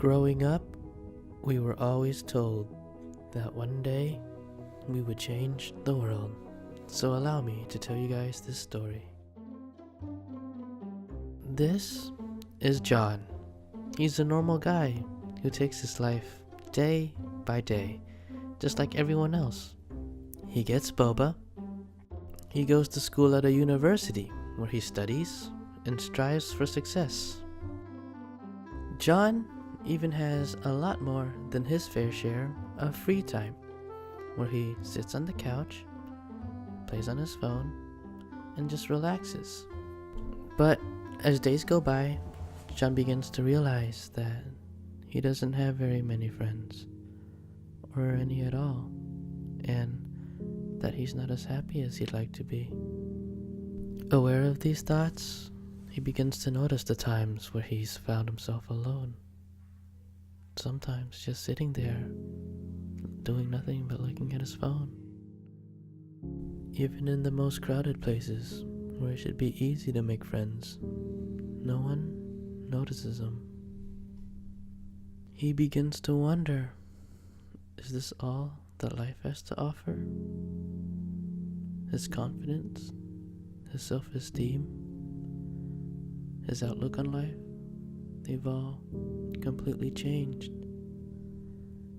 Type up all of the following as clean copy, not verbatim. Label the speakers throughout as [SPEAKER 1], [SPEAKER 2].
[SPEAKER 1] Growing up, we were always told that one day we would change the world. So allow me to tell you guys this story. This is John. He's a normal guy who takes his life day by day, just like everyone else. He gets boba. He goes to school at a university where he studies and strives for success. John even has a lot more than his fair share of free time, where he sits on the couch, plays on his phone, and just relaxes. But as days go by, John begins to realize that he doesn't have very many friends, or any at all, and that he's not as happy as he'd like to be. Aware of these thoughts, he begins to notice the times where he's found himself alone. Sometimes just sitting there, doing nothing but looking at his phone. Even in the most crowded places, where it should be easy to make friends, no one notices him. He begins to wonder, is this all that life has to offer? His confidence, his self-esteem, his outlook on life, they've all completely changed.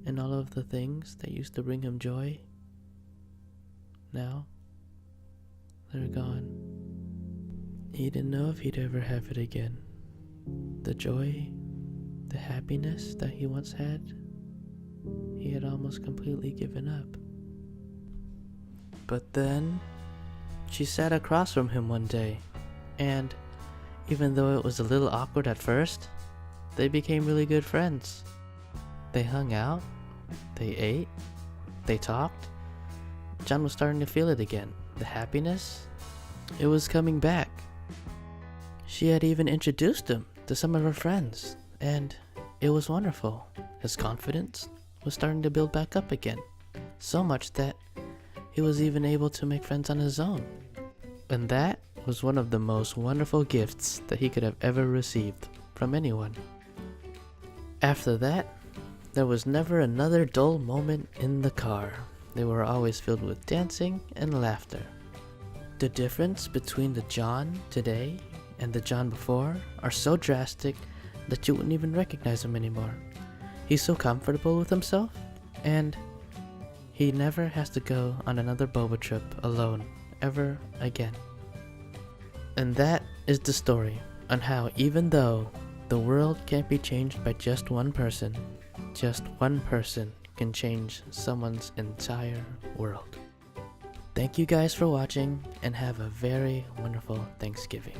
[SPEAKER 1] And all of the things that used to bring him joy, now they're gone. He didn't know if he'd ever have it again. The joy, the happiness that he once had, he had almost completely given up. But then, she sat across from him one day, and even though it was a little awkward at first, they became really good friends. They hung out, they ate, they talked. John was starting to feel it again. The happiness, it was coming back. She had even introduced him to some of her friends, and it was wonderful. His confidence was starting to build back up again, so much that he was even able to make friends on his own. And that was one of the most wonderful gifts that he could have ever received from anyone. After that, there was never another dull moment in the car. They were always filled with dancing and laughter. The difference between the John today and the John before are so drastic that you wouldn't even recognize him anymore. He's so comfortable with himself, and he never has to go on another boba trip alone ever again. And that is the story on how, even though the world can't be changed by just one person can change someone's entire world. Thank you guys for watching, and have a very wonderful Thanksgiving.